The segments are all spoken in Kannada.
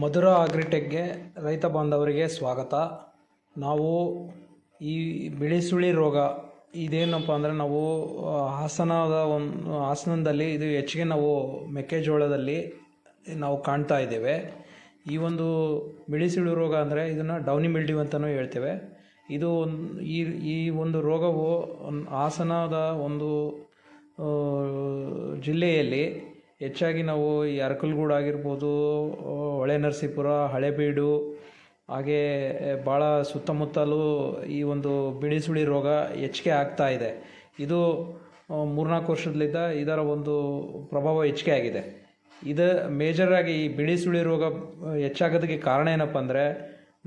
ಮಧುರ ಅಗ್ರಿಟೆಕ್ಗೆ ರೈತ ಬಾಂಧವರಿಗೆ ಸ್ವಾಗತ. ನಾವು ಈ ಬಿಳಿಸುಳಿ ರೋಗ ಇದೇನಪ್ಪ ಅಂದರೆ ನಾವು ಹಾಸನದಲ್ಲಿ ಇದು ಹೆಚ್ಚಿಗೆ ನಾವು ಮೆಕ್ಕೆಜೋಳದಲ್ಲಿ ನಾವು ಕಾಣ್ತಾ ಇದ್ದೇವೆ. ಈ ಒಂದು ಬಿಳಿಸುಳಿ ರೋಗ ಅಂದರೆ ಇದನ್ನು ಡೌನಿ ಮಿಲ್ಡ್ಯೂ ಅಂತಲೂ ಹೇಳ್ತೇವೆ. ಇದು ಈ ಒಂದು ರೋಗವು ಹಾಸನದ ಒಂದು ಜಿಲ್ಲೆಯಲ್ಲಿ ಹೆಚ್ಚಾಗಿ ನಾವು ಈ ಅರಕಲಗೂಡು ಆಗಿರ್ಬೋದು, ಹೊಳೆನರಸೀಪುರ, ಹಳೇಬೀಡು, ಹಾಗೇ ಭಾಳ ಸುತ್ತಮುತ್ತಲೂ ಈ ಒಂದು ಬಿಳಿಸುಳಿ ರೋಗ ಹೆಚ್ಚಿಗೆ ಆಗ್ತಾ ಇದೆ. ಇದು 3-4 ವರ್ಷದಲ್ಲಿದ್ದ ಇದರ ಒಂದು ಪ್ರಭಾವ ಹೆಚ್ಚಿಗೆ ಆಗಿದೆ. ಇದು ಮೇಜರಾಗಿ ಈ ಬಿಳಿಸುಳಿ ರೋಗ ಹೆಚ್ಚಾಗೋದಕ್ಕೆ ಕಾರಣ ಏನಪ್ಪ ಅಂದರೆ,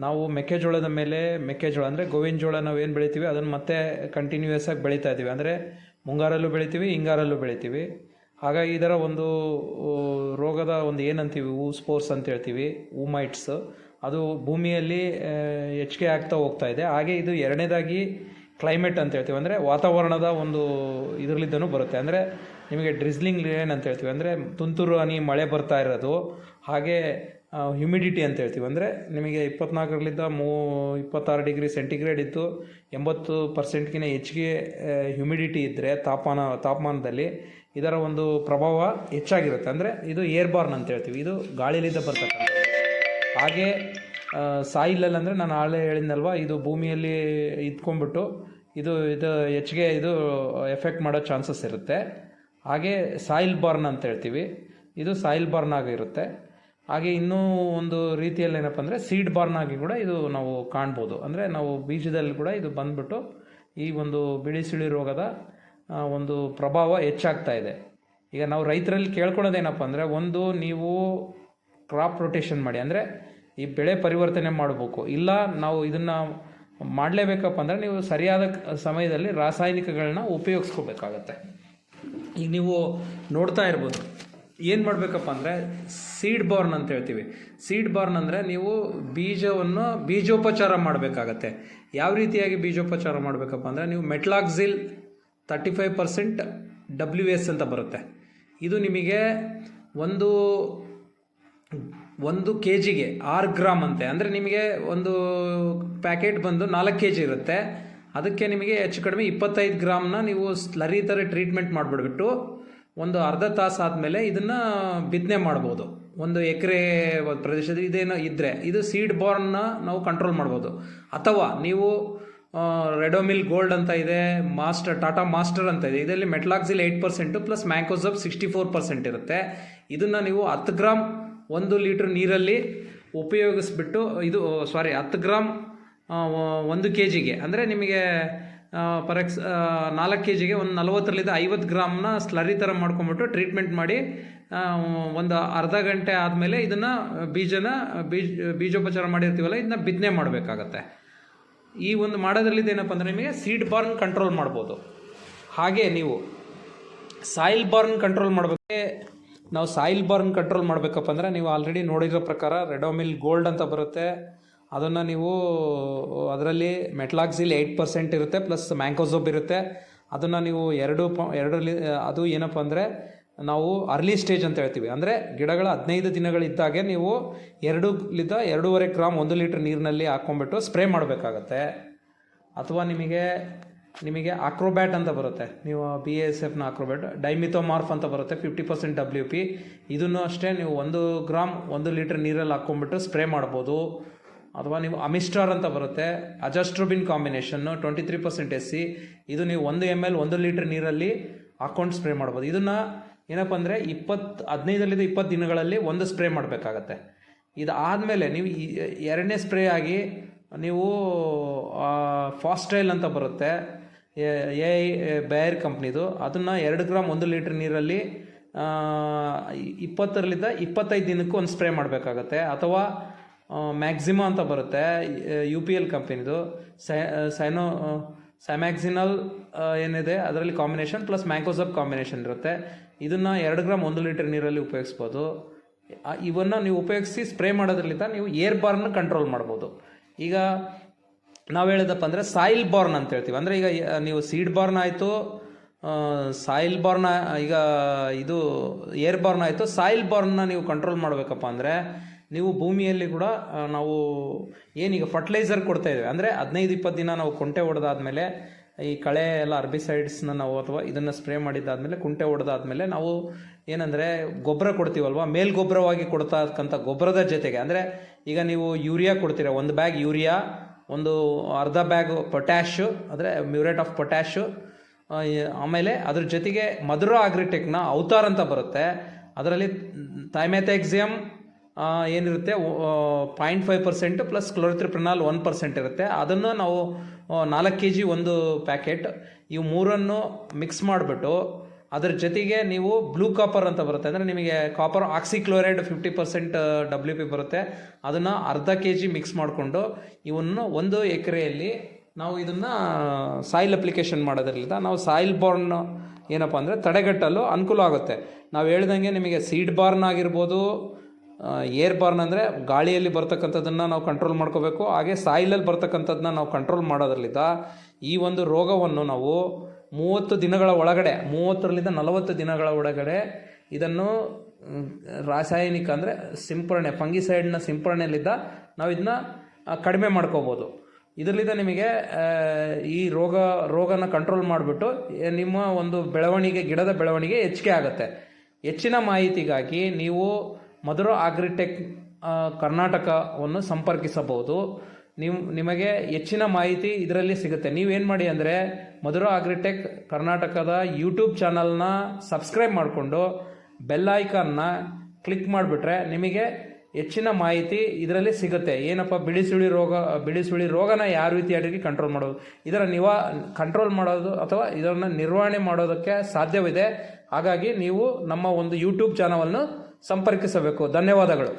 ನಾವು ಮೆಕ್ಕೆಜೋಳದ ಮೇಲೆ ಮೆಕ್ಕೆಜೋಳ ಅಂದರೆ ಗೋವಿನ ಜೋಳ ನಾವು ಏನು ಬೆಳಿತೀವಿ ಅದನ್ನು ಮತ್ತೆ ಕಂಟಿನ್ಯೂಯಸ್ ಆಗಿ ಬೆಳೀತಾ ಇದ್ದೀವಿ. ಅಂದರೆ ಮುಂಗಾರಲ್ಲೂ ಬೆಳಿತೀವಿ, ಹಿಂಗಾರಲ್ಲೂ ಬೆಳಿತೀವಿ. ಹಾಗಾಗಿ ಇದರ ಒಂದು ರೋಗದ ಒಂದು ಏನಂತೀವಿ, ಸ್ಪೋರ್ಸ್ ಅಂತ ಹೇಳ್ತೀವಿ, ಮೈಟ್ಸ್, ಅದು ಭೂಮಿಯಲ್ಲಿ ಹೆಚ್ಚಿಗೆ ಆಗ್ತಾ ಹೋಗ್ತಾ ಇದೆ. ಹಾಗೆ ಇದು ಎರಡನೇದಾಗಿ ಕ್ಲೈಮೇಟ್ ಅಂತ ಹೇಳ್ತೀವಿ, ಅಂದರೆ ವಾತಾವರಣದ ಒಂದು ಇದರಲ್ಲಿದ್ದನೂ ಬರುತ್ತೆ. ಅಂದರೆ ನಿಮಗೆ ಡ್ರಿಸ್ಲಿಂಗ್ ರೇನ್ ಅಂತ ಹೇಳ್ತೀವಿ, ಅಂದರೆ ತುಂತುರು ಹನಿ ಮಳೆ ಬರ್ತಾ ಇರೋದು. ಹಾಗೆ ಹ್ಯುಮಿಡಿಟಿ ಅಂತ ಹೇಳ್ತೀವಿ, ಅಂದರೆ ನಿಮಗೆ 24ರಿಂದ 26 ಡಿಗ್ರಿ ಸೆಂಟಿಗ್ರೇಡ್ ಇದ್ದು 80%ಗಿಂತ ಹೆಚ್ಚಿಗೆ ಹ್ಯುಮಿಡಿಟಿ ಇದ್ದರೆ ತಾಪಮಾನದಲ್ಲಿ ಇದರ ಒಂದು ಪ್ರಭಾವ ಹೆಚ್ಚಾಗಿರುತ್ತೆ. ಅಂದರೆ ಇದು ಏರ್ಬಾರ್ನ್ ಅಂತ ಹೇಳ್ತೀವಿ, ಇದು ಗಾಳಿಲಿಂದ ಬರ್ತಕ್ಕಂಥದ್ದು. ಹಾಗೆ ಸಾಯಿಲಲ್ಲಿ ಅಂದರೆ ನಾನು ಆಳೇ ಹೇಳಿದ್ನಲ್ವ, ಇದು ಭೂಮಿಯಲ್ಲಿ ಇದ್ಕೊಂಡ್ಬಿಟ್ಟು ಇದು ಹೆಚ್ಚಿಗೆ ಇದು ಎಫೆಕ್ಟ್ ಮಾಡೋ ಚಾನ್ಸಸ್ ಇರುತ್ತೆ. ಹಾಗೆ ಸಾಯಿಲ್ ಬಾರ್ನ್ ಅಂತ ಹೇಳ್ತೀವಿ, ಇದು ಸಾಯಿಲ್ ಬಾರ್ನ್ ಆಗಿರುತ್ತೆ. ಹಾಗೆ ಇನ್ನೂ ಒಂದು ರೀತಿಯಲ್ಲಿ ಏನಪ್ಪ ಅಂದರೆ ಸೀಡ್ ಬಾರ್ನ್ ಆಗಿ ಕೂಡ ಇದು ನಾವು ಕಾಣ್ಬೋದು. ಅಂದರೆ ನಾವು ಬೀಜದಲ್ಲಿ ಕೂಡ ಇದು ಬಂದ್ಬಿಟ್ಟು ಈ ಒಂದು ಬಿಳಿಸುಳಿ ರೋಗದ ಒಂದು ಪ್ರಭಾವ ಹೆಚ್ಚಾಗ್ತಾ ಇದೆ. ಈಗ ನಾವು ರೈತರಲ್ಲಿ ಕೇಳ್ಕೊಳೋದೇನಪ್ಪ ಅಂದರೆ, ಒಂದು ನೀವು ಕ್ರಾಪ್ ರೊಟೇಷನ್ ಮಾಡಿ, ಅಂದರೆ ಈ ಬೆಳೆ ಪರಿವರ್ತನೆ ಮಾಡಬೇಕು. ಇಲ್ಲ ನಾವು ಇದನ್ನು ಮಾಡಲೇಬೇಕಪ್ಪ ಅಂದರೆ ನೀವು ಸರಿಯಾದ ಸಮಯದಲ್ಲಿ ರಾಸಾಯನಿಕಗಳನ್ನ ಉಪಯೋಗಿಸ್ಕೋಬೇಕಾಗತ್ತೆ. ಈಗ ನೀವು ನೋಡ್ತಾ ಇರ್ಬೋದು, ಏನು ಮಾಡಬೇಕಪ್ಪ ಅಂದರೆ ಸೀಡ್ ಬಾರ್ನ್ ಅಂತ ಹೇಳ್ತೀವಿ. ಸೀಡ್ ಬಾರ್ನ್ ಅಂದರೆ ನೀವು ಬೀಜವನ್ನು ಬೀಜೋಪಚಾರ ಮಾಡಬೇಕಾಗತ್ತೆ. ಯಾವ ರೀತಿಯಾಗಿ ಬೀಜೋಪಚಾರ ಮಾಡಬೇಕಪ್ಪ ಅಂದರೆ, ನೀವು ಮೆಟ್ಲಾಕ್ಸಿಲ್ 35% WS ಅಂತ ಬರುತ್ತೆ. ಇದು ನಿಮಗೆ ಒಂದು KGಗೆ 6 ಗ್ರಾಮ್ ಅಂತೆ. ಅಂದರೆ ನಿಮಗೆ ಒಂದು ಪ್ಯಾಕೆಟ್ ಬಂದು 4 kg ಇರುತ್ತೆ. ಅದಕ್ಕೆ ನಿಮಗೆ ಹೆಚ್ಚು ಕಡಿಮೆ 25 ಗ್ರಾಮ್ನ ನೀವು ಸ್ಲರಿ ಥರ ಟ್ರೀಟ್ಮೆಂಟ್ ಮಾಡಿಬಿಡ್ಬಿಟ್ಟು ಒಂದು ಅರ್ಧ ತಾಸು ಆದಮೇಲೆ ಇದನ್ನು ಬಿತ್ತನೆ ಮಾಡ್ಬೋದು. 1 ಎಕರೆ ಪ್ರದೇಶದ ಇದೇನೋ ಇದ್ದರೆ ಇದು ಸೀಡ್ ಬಾರ್ನ್ನ ನಾವು ಕಂಟ್ರೋಲ್ ಮಾಡ್ಬೋದು. ಅಥವಾ ನೀವು ರೆಡೋಮಿಲ್ ಗೋಲ್ಡ್ ಅಂತ ಇದೆ, ಟಾಟಾ ಮಾಸ್ಟರ್ ಅಂತ ಇದೆ. ಇದರಲ್ಲಿ ಮೆಟ್ಲಾಕ್ಸಿಲ್ 8% ಪ್ಲಸ್ ಮ್ಯಾಂಕೋಸಬ್ 64% ಇರುತ್ತೆ. ಇದನ್ನು ನೀವು 10 ಗ್ರಾಮ್ 1 ಲೀಟ್ರ್ ನೀರಲ್ಲಿ ಉಪಯೋಗಿಸ್ಬಿಟ್ಟು 10 ಗ್ರಾಮ್ 1 kgಗೆ, ಅಂದರೆ ನಿಮಗೆ 4 kgಗೆ ಒಂದು 40ರಿಂದ 50 ಗ್ರಾಮ್ನ ಸ್ಲರಿ ಥರ ಮಾಡ್ಕೊಂಬಿಟ್ಟು ಟ್ರೀಟ್ಮೆಂಟ್ ಮಾಡಿ ಒಂದು ಅರ್ಧ ಗಂಟೆ ಆದಮೇಲೆ ಇದನ್ನು ಬೀಜೋಪಚಾರ ಮಾಡಿರ್ತೀವಲ್ಲ, ಇದನ್ನ ಬಿತ್ತನೆ ಮಾಡಬೇಕಾಗತ್ತೆ. ಈ ಒಂದು ಮಾಡೋದ್ರಲ್ಲಿ ಏನಪ್ಪ ಅಂದರೆ ನಿಮಗೆ ಸೀಡ್ ಬಾರ್ನ್ ಕಂಟ್ರೋಲ್ ಮಾಡ್ಬೋದು. ಹಾಗೆ ನೀವು ಸಾಯಿಲ್ ಬಾರ್ನ್ ಕಂಟ್ರೋಲ್ ಮಾಡಬೇಕು. ನಾವು ಸಾಯಿಲ್ ಬಾರ್ನ್ ಕಂಟ್ರೋಲ್ ಮಾಡಬೇಕಪ್ಪ ಅಂದರೆ, ನೀವು ಆಲ್ರೆಡಿ ನೋಡಿರೋ ಪ್ರಕಾರ ರೆಡೋಮಿಲ್ ಗೋಲ್ಡ್ ಅಂತ ಬರುತ್ತೆ. ಅದನ್ನು ನೀವು ಅದರಲ್ಲಿ ಮೆಟ್ಲಾಕ್ಸಿಲ್ 8% ಇರುತ್ತೆ ಪ್ಲಸ್ ಮ್ಯಾಂಕೋಸೋಬ್ ಇರುತ್ತೆ. ಅದನ್ನು ನೀವು ಅದು ಏನಪ್ಪ ಅಂದರೆ ನಾವು ಅರ್ಲಿ ಸ್ಟೇಜ್ ಅಂತ ಹೇಳ್ತೀವಿ. ಅಂದರೆ ಗಿಡಗಳ 15 ದಿನಗಳಿದ್ದಾಗೆ ನೀವು 2-2.5 ಗ್ರಾಮ್ 1 ಲೀಟ್ರ್ ನೀರಿನಲ್ಲಿ ಹಾಕ್ಕೊಂಡ್ಬಿಟ್ಟು ಸ್ಪ್ರೇ ಮಾಡಬೇಕಾಗತ್ತೆ. ಅಥವಾ ನಿಮಗೆ ಆಕ್ರೋಬ್ಯಾಟ್ ಅಂತ ಬರುತ್ತೆ, ನೀವು BASFನ ಆಕ್ರೋಬ್ಯಾಟ್, ಡೈಮಿಥೋಮಾರ್ಫ್ ಅಂತ ಬರುತ್ತೆ 50% WP. ಇದನ್ನು ಅಷ್ಟೇ ನೀವು 1 ಗ್ರಾಮ್ 1 ಲೀಟ್ರ್ ನೀರಲ್ಲಿ ಹಾಕ್ಕೊಂಡ್ಬಿಟ್ಟು ಸ್ಪ್ರೇ ಮಾಡ್ಬೋದು. ಅಥವಾ ನೀವು ಅಮಿಸ್ಟಾರ್ ಅಂತ ಬರುತ್ತೆ, ಅಜಾಸ್ಟ್ರೋಬಿನ್ ಕಾಂಬಿನೇಷನ್ನು 23% SC. ಇದು ನೀವು 1 ml 1 ಲೀಟ್ರ್ ನೀರಲ್ಲಿ ಹಾಕ್ಕೊಂಡು ಸ್ಪ್ರೇ ಮಾಡ್ಬೋದು. ಇದನ್ನು ಏನಪ್ಪ ಅಂದರೆ 15ರಿಂದ 20 ದಿನಗಳಲ್ಲಿ ಒಂದು ಸ್ಪ್ರೇ ಮಾಡಬೇಕಾಗತ್ತೆ. ಇದಾದಮೇಲೆ ನೀವು ಎರಡನೇ ಸ್ಪ್ರೇ ಆಗಿ ನೀವು ಫಾಸ್ಟೈಲ್ ಅಂತ ಬರುತ್ತೆ, ಬೇರ್ ಕಂಪ್ನಿದು. ಅದನ್ನು 2 ಗ್ರಾಮ್ 1 ಲೀಟ್ರ್ ನೀರಲ್ಲಿ 20ರಿಂದ 25 ದಿನಕ್ಕೂ ಒಂದು ಸ್ಪ್ರೇ ಮಾಡಬೇಕಾಗತ್ತೆ. ಅಥವಾ ಮ್ಯಾಕ್ಸಿಮಾ ಅಂತ ಬರುತ್ತೆ, UPL ಕಂಪನಿದು, ಸ್ಯಾಮ್ಯಾಕ್ಸಿನಲ್ ಏನಿದೆ ಅದರಲ್ಲಿ ಕಾಂಬಿನೇಷನ್ ಪ್ಲಸ್ ಮ್ಯಾಂಕೋಸಬ್ ಕಾಂಬಿನೇಷನ್ ಇರುತ್ತೆ. ಇದನ್ನು 2 ಗ್ರಾಮ್ 1 ಲೀಟ್ರ್ ನೀರಲ್ಲಿ ಉಪಯೋಗಿಸ್ಬೋದು. ಇವನ್ನು ನೀವು ಉಪಯೋಗಿಸಿ ಸ್ಪ್ರೇ ಮಾಡೋದ್ರಿಂದ ನೀವು ಏರ್ ಬಾರ್ನ್ ಕಂಟ್ರೋಲ್ ಮಾಡ್ಬೋದು. ಈಗ ನಾವು ಹೇಳಿದಪ್ಪ ಅಂದರೆ ಸಾಯಿಲ್ ಬಾರ್ನ್ ಅಂತ ಹೇಳ್ತೀವಿ. ಅಂದರೆ ಈಗ ನೀವು ಸೀಡ್ ಬಾರ್ನ್ ಆಯಿತು, ಸಾಯಿಲ್ ಬಾರ್ನ್, ಈಗ ಇದು ಏರ್ ಬಾರ್ನ್ ಆಯಿತು. ಸಾಯಿಲ್ ಬಾರ್ನ್ನ ನೀವು ಕಂಟ್ರೋಲ್ ಮಾಡಬೇಕಪ್ಪ ಅಂದರೆ ನೀವು ಭೂಮಿಯಲ್ಲಿ ಕೂಡ ನಾವು ಏನೀಗ ಫರ್ಟಿಲೈಸರ್ ಕೊಡ್ತಾ ಇದ್ದೇವೆ, ಅಂದರೆ 15-20 ದಿನ ನಾವು ಕುಂಟೆ ಹೊಡೆದಾದ್ಮೇಲೆ ಈ ಕಳೆ ಎಲ್ಲ ಅರ್ಬಿಸೈಡ್ಸ್ನ ನಾವು ಅಥವಾ ಇದನ್ನು ಸ್ಪ್ರೇ ಮಾಡಿದ್ದಾದಮೇಲೆ ಕುಂಟೆ ಹೊಡೆದಾದ್ಮೇಲೆ ನಾವು ಏನಂದರೆ ಗೊಬ್ಬರ ಕೊಡ್ತೀವಲ್ವ, ಮೇಲ್ಗೊಬ್ಬರವಾಗಿ ಕೊಡ್ತಕ್ಕಂಥ ಗೊಬ್ಬರದ ಜೊತೆಗೆ, ಅಂದರೆ ಈಗ ನೀವು ಯೂರಿಯಾ ಕೊಡ್ತೀರ, 1 ಬ್ಯಾಗ್ ಯೂರಿಯಾ, ಒಂದು ಅರ್ಧ ಬ್ಯಾಗ್ ಪೊಟ್ಯಾಶು ಅಂದರೆ ಮ್ಯೂರೇಟ್ ಆಫ್ ಪೊಟ್ಯಾಶು, ಆಮೇಲೆ ಅದ್ರ ಜೊತೆಗೆ ಮಧುರ ಆಗ್ರಿಟೆಕ್ನ ಅವತಾರ್ ಅಂತ ಬರುತ್ತೆ, ಅದರಲ್ಲಿ ಥೈಮೆಥೆಕ್ಸಿಯಮ್ ಏನಿರುತ್ತೆ 0.5% ಪ್ಲಸ್ ಕ್ಲೋರಿತ್ರಿಪ್ರಿನಾಲ್ 1% ಇರುತ್ತೆ. ಅದನ್ನು ನಾವು 4 kg ಒಂದು ಪ್ಯಾಕೆಟ್, ಇವು ಮೂರನ್ನು ಮಿಕ್ಸ್ ಮಾಡಿಬಿಟ್ಟು ಅದರ ಜೊತೆಗೆ ನೀವು ಬ್ಲೂ ಕಾಪರ್ ಅಂತ ಬರುತ್ತೆ, ಅಂದರೆ ನಿಮಗೆ ಕಾಪರ್ ಆಕ್ಸಿಕ್ಲೋರೈಡ್ 50% WP ಬರುತ್ತೆ, ಅದನ್ನು ಅರ್ಧ kg ಮಿಕ್ಸ್ ಮಾಡಿಕೊಂಡು ಇವನ್ನು 1 ಎಕರೆಯಲ್ಲಿ ನಾವು ಇದನ್ನು ಸಾಯಿಲ್ ಅಪ್ಲಿಕೇಶನ್ ಮಾಡೋದ್ರಿಂದ ನಾವು ಸಾಯಿಲ್ ಬಾರ್ನ್ ಏನಪ್ಪ ಅಂದರೆ ತಡೆಗಟ್ಟಲು ಅನುಕೂಲ ಆಗುತ್ತೆ. ನಾವು ಹೇಳ್ದಂಗೆ ನಿಮಗೆ ಸೀಡ್ ಬಾರ್ನ್ ಆಗಿರ್ಬೋದು, ಏರ್ ಬಾರ್ನ್ ಅಂದರೆ ಗಾಳಿಯಲ್ಲಿ ಬರ್ತಕ್ಕಂಥದ್ದನ್ನು ನಾವು ಕಂಟ್ರೋಲ್ ಮಾಡ್ಕೋಬೇಕು, ಹಾಗೆ ಸಾಯಿಲಲ್ಲಿ ಬರ್ತಕ್ಕಂಥದ್ದನ್ನ ನಾವು ಕಂಟ್ರೋಲ್ ಮಾಡೋದ್ರಲ್ಲಿದ್ದ ಈ ಒಂದು ರೋಗವನ್ನು ನಾವು 30 ದಿನಗಳ ಒಳಗಡೆ, 30ರಿಂದ 40 ದಿನಗಳ ಒಳಗಡೆ ಇದನ್ನು ರಾಸಾಯನಿಕ ಅಂದರೆ ಸಿಂಪರಣೆ, ಫಂಗಿಸೈಡ್ನ ಸಿಂಪರಣೆಯಲ್ಲಿದ್ದ ನಾವು ಇದನ್ನ ಕಡಿಮೆ ಮಾಡ್ಕೋಬೋದು. ಇದರಿಂದ ನಿಮಗೆ ಈ ರೋಗನ ಕಂಟ್ರೋಲ್ ಮಾಡಿಬಿಟ್ಟು ನಿಮ್ಮ ಒಂದು ಬೆಳವಣಿಗೆ, ಗಿಡದ ಬೆಳವಣಿಗೆ ಹೆಚ್ಚಿಗೆ ಆಗುತ್ತೆ. ಹೆಚ್ಚಿನ ಮಾಹಿತಿಗಾಗಿ ನೀವು ಮಧುರ ಆಗ್ರಿಟೆಕ್ ಕರ್ನಾಟಕವನ್ನು ಸಂಪರ್ಕಿಸಬಹುದು. ನಿಮಗೆ ಹೆಚ್ಚಿನ ಮಾಹಿತಿ ಇದರಲ್ಲಿ ಸಿಗುತ್ತೆ. ನೀವೇನು ಮಾಡಿ ಅಂದರೆ ಮಧುರ ಆಗ್ರಿಟೆಕ್ ಕರ್ನಾಟಕದ ಯೂಟ್ಯೂಬ್ ಚಾನಲ್ನ ಸಬ್ಸ್ಕ್ರೈಬ್ ಮಾಡಿಕೊಂಡು ಬೆಲ್ ಐಕಾನ್ನ ಕ್ಲಿಕ್ ಮಾಡಿಬಿಟ್ರೆ ನಿಮಗೆ ಹೆಚ್ಚಿನ ಮಾಹಿತಿ ಇದರಲ್ಲಿ ಸಿಗುತ್ತೆ. ಏನಪ್ಪ ಬಿಳಿ ಸುಳಿ ರೋಗನ ಯಾವ ರೀತಿಯಾಗಿ ಕಂಟ್ರೋಲ್ ಮಾಡೋದು, ಇದರ ಕಂಟ್ರೋಲ್ ಮಾಡೋದು ಅಥವಾ ಇದನ್ನು ನಿರ್ವಹಣೆ ಮಾಡೋದಕ್ಕೆ ಸಾಧ್ಯವಿದೆ. ಹಾಗಾಗಿ ನೀವು ನಮ್ಮ ಒಂದು ಯೂಟ್ಯೂಬ್ ಚಾನಲನ್ನು ಸಂಪರ್ಕಿಸಬೇಕು. ಧನ್ಯವಾದಗಳು.